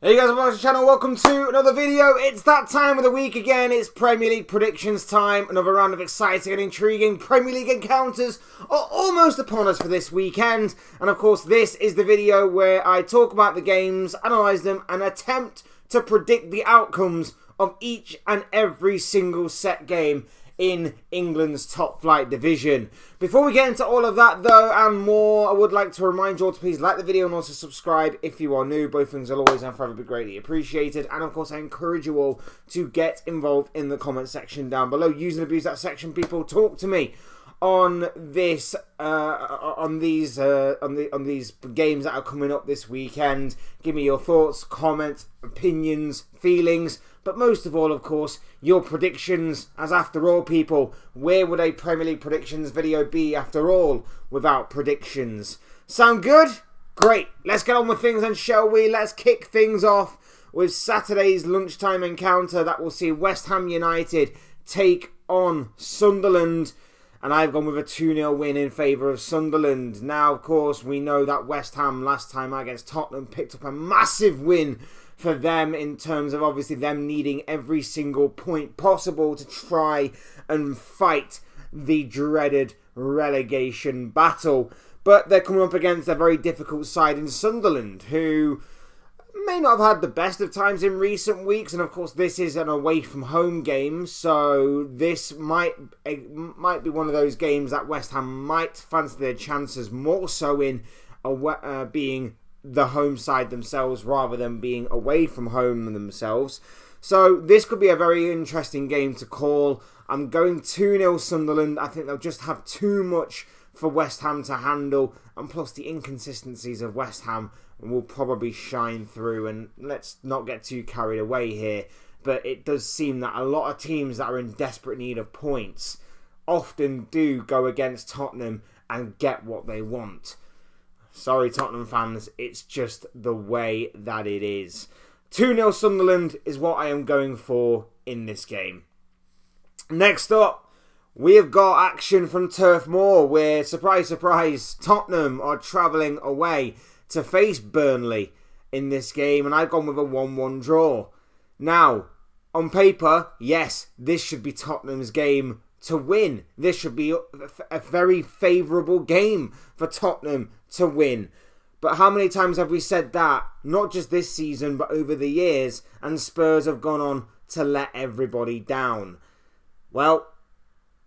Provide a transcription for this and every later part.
Hey guys, welcome to the channel, welcome to another video. It's that time of the week again, it's Premier League predictions time. Another round of exciting and intriguing Premier League encounters are almost upon us for this weekend. And of course, this is the video where I talk about the games, analyse them, and attempt to predict the outcomes of each and every single set game in England's top flight division. Before we get into all of that though and more, I would like to remind you all to please like the video and also subscribe if you are new. Both things will always and forever be greatly appreciated. And of course I encourage you all to get involved in the comment section down below. Use and abuse that section, people. Talk to me on this on these games that are coming up this weekend. Give me your thoughts, comments, opinions, feelings, but most of all, of course, your predictions, as after all, people, where would a Premier League predictions video be after all without predictions? Sound good? Great. Let's get on with things then, shall we? Let's kick things off with Saturday's lunchtime encounter that will see West Ham United take on Sunderland. And I've gone with a 2-0 win in favour of Sunderland. Now, of course, we know that West Ham last time against Tottenham picked up a massive win for them in terms of obviously them needing every single point possible to try and fight the dreaded relegation battle. But they're coming up against a very difficult side in Sunderland, who may not have had the best of times in recent weeks, and of course this is an away from home game, so this might be one of those games that West Ham might fancy their chances more so in being the home side themselves rather than being away from home themselves. So this could be a very interesting game to call. I'm going 2-0 Sunderland. I think they'll just have too much for West Ham to handle, and plus the inconsistencies of West Ham will probably shine through. And let's not get too carried away here, but it does seem that a lot of teams that are in desperate need of points often do go against Tottenham and get what they want. Sorry, Tottenham fans, it's just the way that it is. 2-0 Sunderland is what I am going for in this game. Next up, we have got action from Turf Moor, where, surprise, surprise, Tottenham are travelling away to face Burnley in this game, and I've gone with a 1-1 draw. Now, on paper, yes, this should be Tottenham's game to win. This should be a very favourable game for Tottenham to win. But how many times have we said that? Not just this season, but over the years, and Spurs have gone on to let everybody down. Well,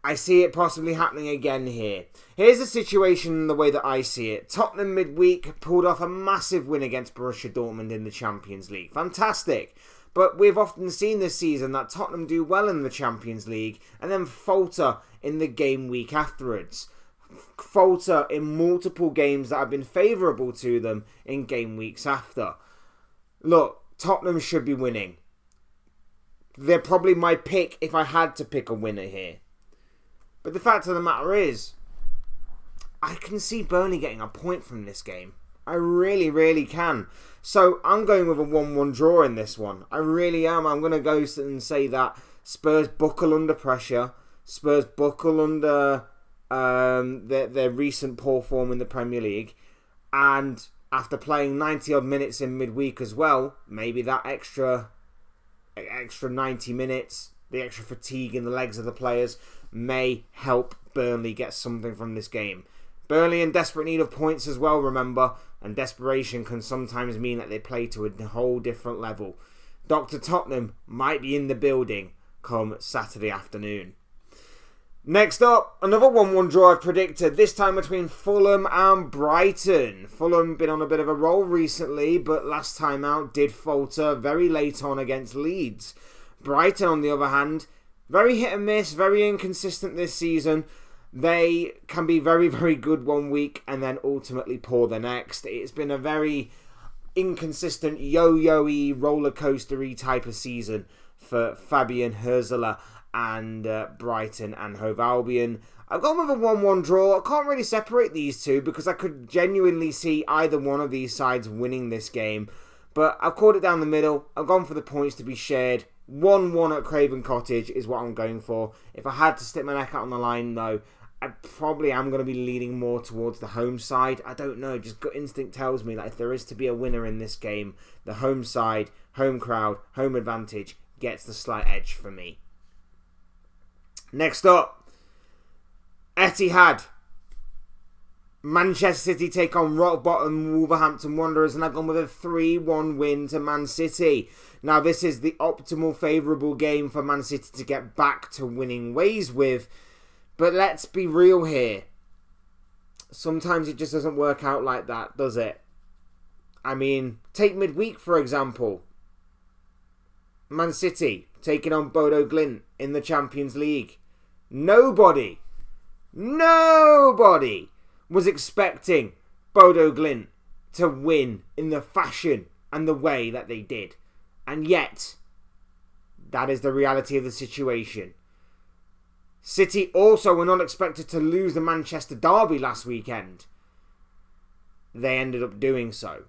I see it possibly happening again here. Here's the situation the way that I see it. Tottenham midweek pulled off a massive win against Borussia Dortmund in the Champions League. Fantastic. But we've often seen this season that Tottenham do well in the Champions League and then falter in the game week afterwards. Falter in multiple games that have been favourable to them in game weeks after. Look, Tottenham should be winning. They're probably my pick if I had to pick a winner here. But the fact of the matter is, I can see Burnley getting a point from this game. I really, really can. So I'm going with a 1-1 draw in this one. I really am. I'm going to go and say that Spurs buckle under pressure. Spurs buckle under their recent poor form in the Premier League. And after playing 90 odd minutes in midweek as well, maybe that extra 90 minutes, the extra fatigue in the legs of the players may help Burnley get something from this game. Burnley in desperate need of points as well, remember, and desperation can sometimes mean that they play to a whole different level. Dr. Tottenham might be in the building come Saturday afternoon. Next up, another 1-1 draw I've predicted, this time between Fulham and Brighton. Fulham been on a bit of a roll recently, but last time out did falter very late on against Leeds. Brighton, on the other hand, very hit and miss, very inconsistent this season. They can be very, very good one week and then ultimately poor the next. It's been a very inconsistent, yo-yo-y, roller coaster-y type of season for Fabian Hürzeler and Brighton and Hove Albion. I've gone with a 1-1 draw. I can't really separate these two because I could genuinely see either one of these sides winning this game. But I've called it down the middle. I've gone for the points to be shared. 1-1 at Craven Cottage is what I'm going for. If I had to stick my neck out on the line, though, I probably am going to be leaning more towards the home side. I don't know, just gut instinct tells me that if there is to be a winner in this game, the home side, home crowd, home advantage gets the slight edge for me. Next up, Etihad. Manchester City take on rock bottom Wolverhampton Wanderers, and I've gone with a 3-1 win to Man City. Now, this is the optimal favourable game for Man City to get back to winning ways with, but let's be real here. Sometimes it just doesn't work out like that, does it? I mean, take midweek, for example. Man City taking on Bodo Glimt in the Champions League. Nobody was expecting Bodo Glimt to win in the fashion and the way that they did. And yet, that is the reality of the situation. City also were not expected to lose the Manchester derby last weekend. They ended up doing so.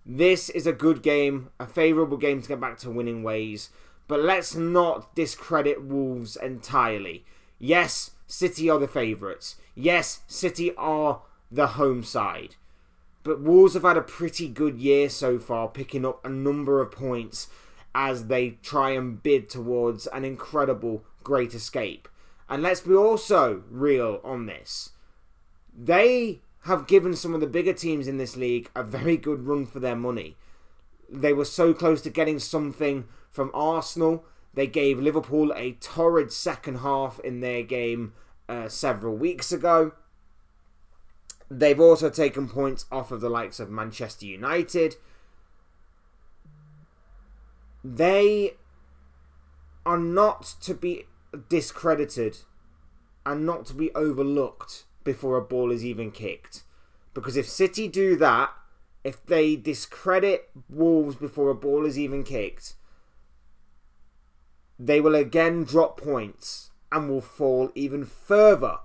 This is a good game, a favourable game to get back to winning ways. But let's not discredit Wolves entirely. Yes, City are the favourites. Yes, City are the home side. But Wolves have had a pretty good year so far, picking up a number of points as they try and bid towards an incredible great escape. And let's be also real on this. They have given some of the bigger teams in this league a very good run for their money. They were so close to getting something from Arsenal. They gave Liverpool a torrid second half in their game several weeks ago. They've also taken points off of the likes of Manchester United. They are not to be discredited and not to be overlooked before a ball is even kicked. Because if City do that, if they discredit Wolves before a ball is even kicked, they will again drop points and will fall even further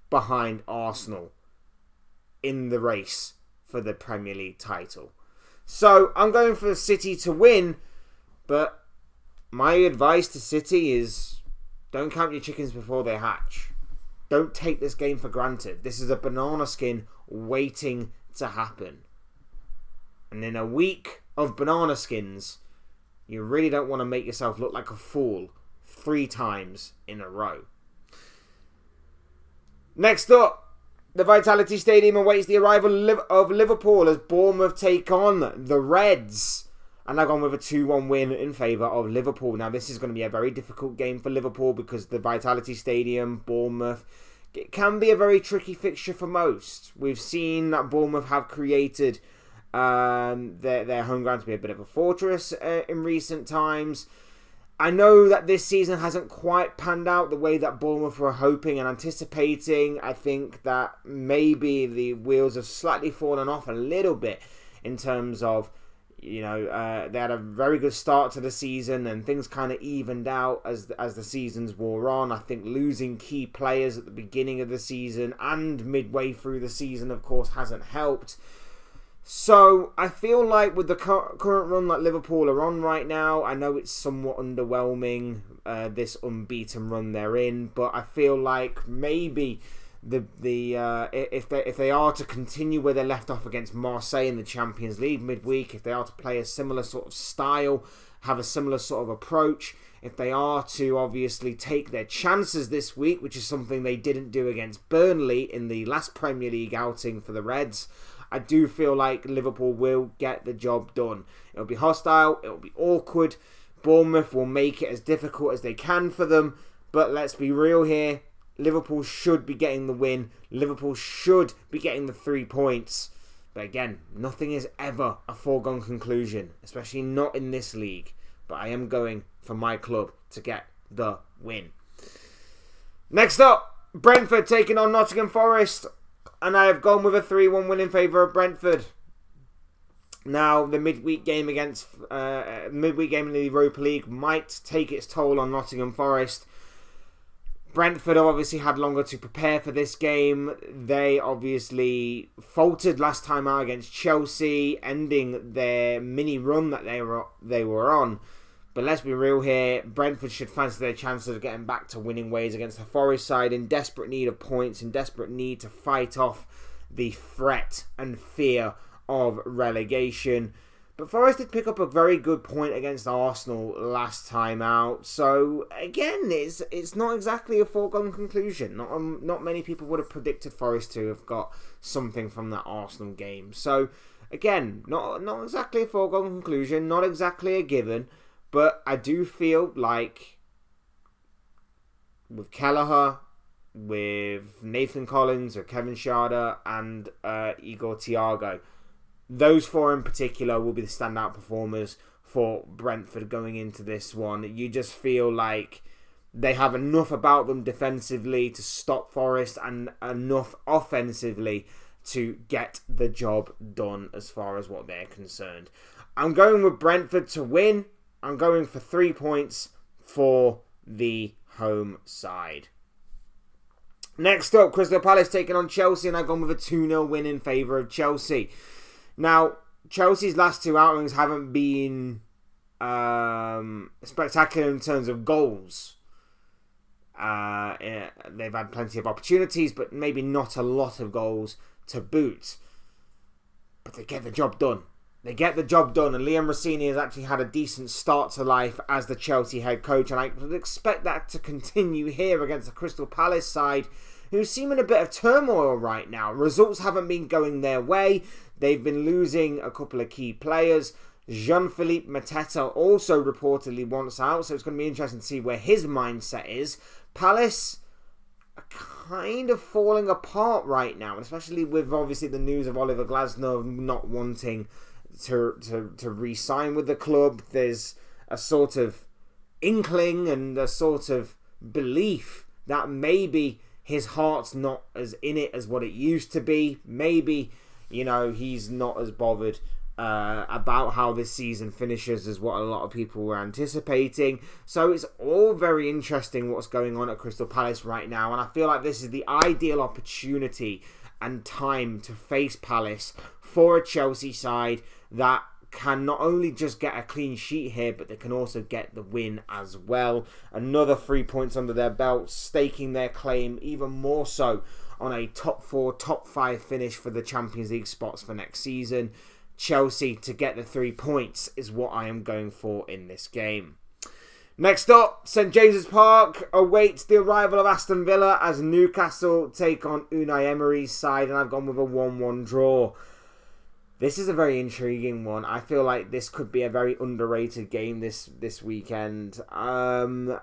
behind Arsenal in the race for the Premier League title. So I'm going for City to win, but my advice to City is don't count your chickens before they hatch. Don't take this game for granted. This is a banana skin waiting to happen. And in a week of banana skins, you really don't want to make yourself look like a fool 3 times in a row. Next up, the Vitality Stadium awaits the arrival of Liverpool as Bournemouth take on the Reds. And I've gone with a 2-1 win in favour of Liverpool. Now, this is going to be a very difficult game for Liverpool because the Vitality Stadium, Bournemouth, it can be a very tricky fixture for most. We've seen that Bournemouth have created their home ground to be a bit of a fortress in recent times. I know that this season hasn't quite panned out the way that Bournemouth were hoping and anticipating. I think that maybe the wheels have slightly fallen off a little bit in terms of, they had a very good start to the season and things kind of evened out as the seasons wore on. I think losing key players at the beginning of the season and midway through the season, of course, hasn't helped. So I feel like with the current run that Liverpool are on right now, I know it's somewhat underwhelming, this unbeaten run they're in, but I feel like maybe if they are to continue where they left off against Marseille in the Champions League midweek, if they are to play a similar sort of style, have a similar sort of approach, if they are to obviously take their chances this week, which is something they didn't do against Burnley in the last Premier League outing for the Reds, I do feel like Liverpool will get the job done. It'll be hostile, it'll be awkward. Bournemouth will make it as difficult as they can for them, but let's be real here. Liverpool should be getting the win. Liverpool should be getting the 3 points. But again, nothing is ever a foregone conclusion, especially not in this league. But I am going for my club to get the win. Next up, Brentford taking on Nottingham Forest. And I have gone with a 3-1 win in favour of Brentford. Now, the midweek game in the Europa League might take its toll on Nottingham Forest. Brentford have obviously had longer to prepare for this game. They obviously faltered last time out against Chelsea, ending their mini run that they were on. But let's be real here. Brentford should fancy their chances of getting back to winning ways against the Forest side, in desperate need of points, in desperate need to fight off the threat and fear of relegation. But Forest did pick up a very good point against Arsenal last time out. So, again, it's not exactly a foregone conclusion. Not many people would have predicted Forest to have got something from that Arsenal game. So, again, not exactly a foregone conclusion, not exactly a given. But I do feel like with Kelleher, with Nathan Collins, or Kevin Schade, and Igor Thiago, those four in particular will be the standout performers for Brentford going into this one. You just feel like they have enough about them defensively to stop Forest and enough offensively to get the job done as far as what they're concerned. I'm going with Brentford to win. I'm going for 3 points for the home side. Next up, Crystal Palace taking on Chelsea, and I've gone with a 2-0 win in favour of Chelsea. Now, Chelsea's last two outings haven't been spectacular in terms of goals. They've had plenty of opportunities, but maybe not a lot of goals to boot. But they get the job done. They get the job done, and Liam Rossini has actually had a decent start to life as the Chelsea head coach, and I would expect that to continue here against the Crystal Palace side, who seem in a bit of turmoil right now. Results haven't been going their way. They've been losing a couple of key players. Jean-Philippe Mateta also reportedly wants out, so it's going to be interesting to see where his mindset is. Palace are kind of falling apart right now, especially with obviously the news of Oliver Glasner not wanting to re-sign with the club. There's a sort of inkling and a sort of belief that maybe his heart's not as in it as what it used to be. Maybe, he's not as bothered about how this season finishes as what a lot of people were anticipating. So it's all very interesting what's going on at Crystal Palace right now, and I feel like this is the ideal opportunity and time to face Palace for a Chelsea side that can not only just get a clean sheet here, but they can also get the win as well. Another 3 points under their belt, staking their claim even more so on a top 4, top 5 finish for the Champions League spots for next season. Chelsea to get the 3 points is what I am going for in this game. Next up, St James's Park awaits the arrival of Aston Villa as Newcastle take on Unai Emery's side, and I've gone with a 1-1 draw. This is a very intriguing one. I feel like this could be a very underrated game this weekend. Aston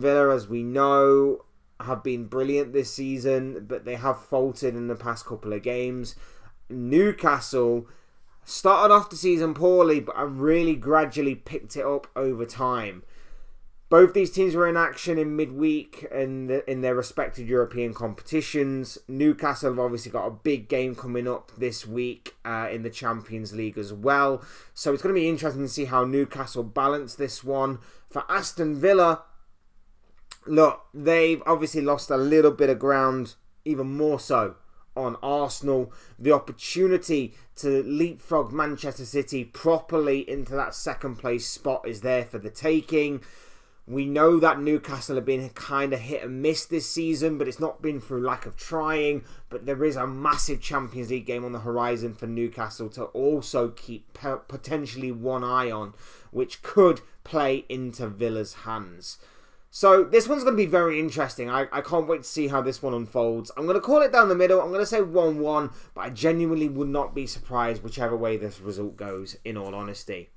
Villa, as we know, have been brilliant this season, but they have faltered in the past couple of games. Newcastle started off the season poorly, but have really gradually picked it up over time. Both these teams were in action in midweek in their respective European competitions. Newcastle have obviously got a big game coming up this week in the Champions League as well. So it's going to be interesting to see how Newcastle balance this one. For Aston Villa, look, they've obviously lost a little bit of ground, even more so, on Arsenal. The opportunity to leapfrog Manchester City properly into that second place spot is there for the taking. We know that Newcastle have been kind of hit and miss this season, but it's not been through lack of trying. But there is a massive Champions League game on the horizon for Newcastle to also keep potentially one eye on, which could play into Villa's hands. So this one's going to be very interesting. I can't wait to see how this one unfolds. I'm going to call it down the middle. I'm going to say 1-1, but I genuinely would not be surprised whichever way this result goes, in all honesty.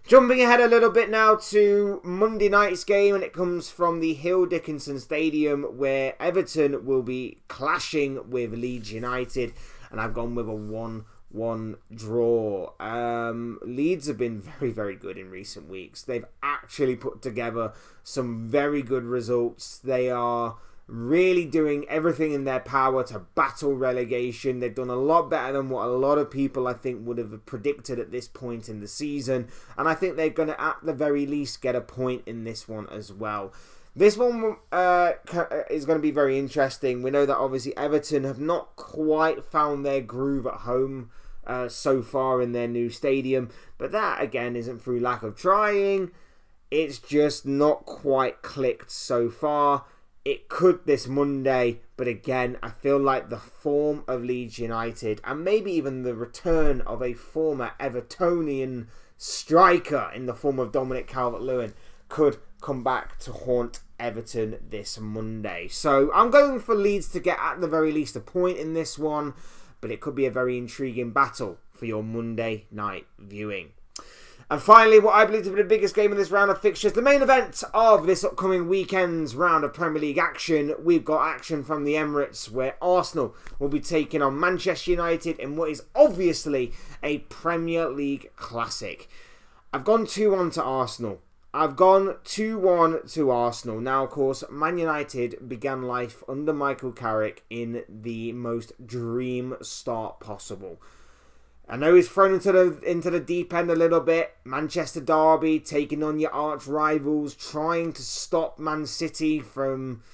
Jumping ahead a little bit now to Monday night's game, and it comes from the Hill Dickinson Stadium, where Everton will be clashing with Leeds United, and I've gone with a 1-1 draw. Leeds have been very, very good in recent weeks. They've actually put together some very good results. They are really doing everything in their power to battle relegation. They've done a lot better than what a lot of people, I think, would have predicted at this point in the season. And I think they're going to, at the very least, get a point in this one as well. This one is going to be very interesting. We know that obviously Everton have not quite found their groove at home so far in their new stadium. But that, again, isn't through lack of trying. It's just not quite clicked so far. It could this Monday, but again, I feel like the form of Leeds United and maybe even the return of a former Evertonian striker in the form of Dominic Calvert-Lewin could come back to haunt Everton this Monday. So I'm going for Leeds to get at the very least a point in this one, but it could be a very intriguing battle for your Monday night viewing. And finally, what I believe to be the biggest game of this round of fixtures, the main event of this upcoming weekend's round of Premier League action. We've got action from the Emirates where Arsenal will be taking on Manchester United in what is obviously a Premier League classic. I've gone 2-1 to Arsenal. Now, of course, Man United began life under Michael Carrick in the most dream start possible. I know he's thrown into the deep end a little bit. Manchester derby, taking on your arch rivals, trying to stop Man City from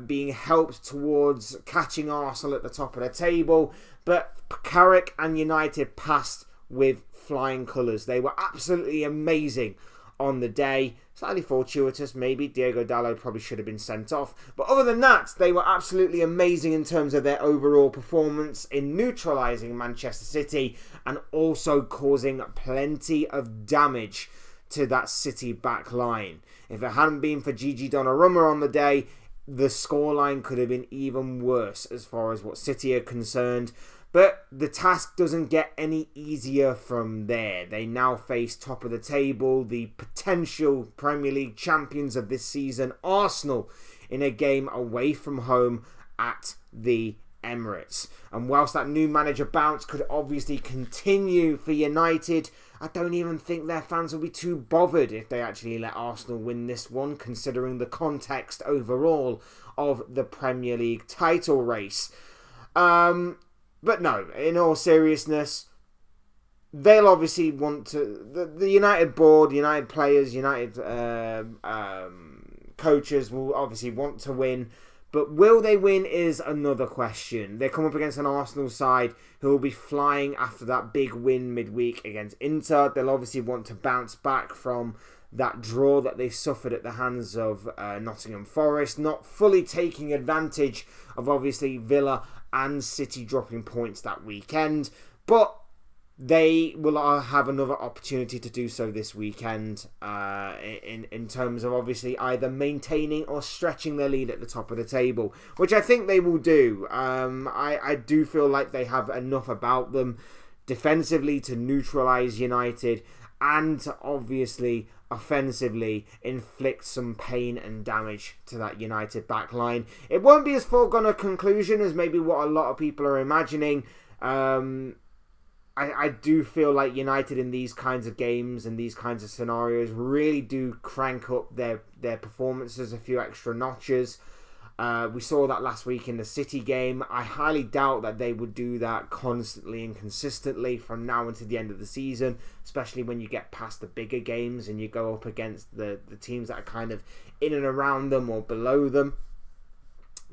being helped towards catching Arsenal at the top of the table. But Carrick and United passed with flying colours. They were absolutely amazing on the day. Slightly fortuitous, maybe. Diogo Dalot probably should have been sent off. But other than that, they were absolutely amazing in terms of their overall performance in neutralising Manchester City and also causing plenty of damage to that City back line. If it hadn't been for Gigi Donnarumma on the day, the scoreline could have been even worse as far as what City are concerned. But the task doesn't get any easier from there. They now face top of the table, the potential Premier League champions of this season, Arsenal, in a game away from home at the Emirates. And whilst that new manager bounce could obviously continue for United, I don't even think their fans will be too bothered if they actually let Arsenal win this one, considering the context overall of the Premier League title race. But no, in all seriousness, they'll obviously want to... The United board, United players, United coaches will obviously want to win. But will they win is another question. They come up against an Arsenal side who will be flying after that big win midweek against Inter. They'll obviously want to bounce back from that draw that they suffered at the hands of Nottingham Forest, not fully taking advantage of obviously Villa and City dropping points that weekend, but they will have another opportunity to do so this weekend in terms of obviously either maintaining or stretching their lead at the top of the table, which I think they will do. I do feel like they have enough about them defensively to neutralise United and obviously offensively inflict some pain and damage to that United backline. It won't be as foregone a conclusion as maybe what a lot of people are imagining. I do feel like United in these kinds of games and these kinds of scenarios really do crank up their performances a few extra notches. We saw that last week in the City game. I highly doubt that they would do that constantly and consistently from now until the end of the season, especially when you get past the bigger games and you go up against the teams that are kind of in and around them or below them.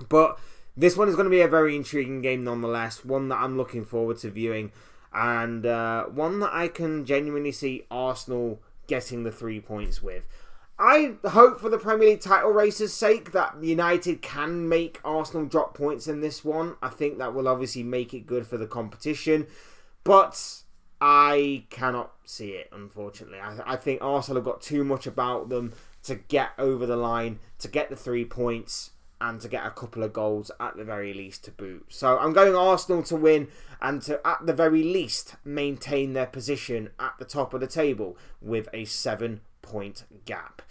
But this one is going to be a very intriguing game nonetheless, one that I'm looking forward to viewing, and one that I can genuinely see Arsenal getting the 3 points with. I hope for the Premier League title race's sake that United can make Arsenal drop points in this one. I think that will obviously make it good for the competition. But I cannot see it, unfortunately. I think Arsenal have got too much about them to get over the line, to get the 3 points, and to get a couple of goals at the very least to boot. So I'm going Arsenal to win and to, at the very least, maintain their position at the top of the table with a 7-point gap.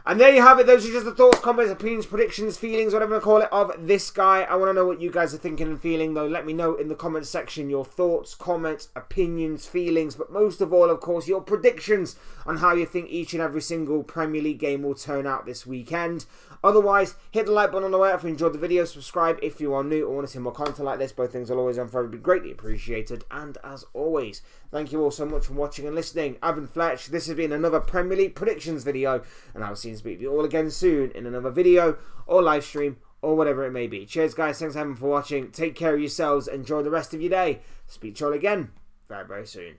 And there you have it. Those are just the thoughts, comments, opinions, predictions, feelings, whatever you call it, of this guy. I want to know what you guys are thinking and feeling, though. Let me know in the comments section your thoughts, comments, opinions, feelings, but most of all, of course, your predictions on how you think each and every single Premier League game will turn out this weekend. Otherwise, hit the like button on the way up if you enjoyed the video. Subscribe if you are new or want to see more content like this. Both things will always and forever be greatly appreciated. And as always, thank you all so much for watching and listening. I've been Fletch. This has been another Premier League predictions video. And I'll see you and speak to you all again soon in another video or live stream or whatever it may be. Cheers, guys. Thanks for watching. Take care of yourselves. Enjoy the rest of your day. Speak to you all again very, very soon.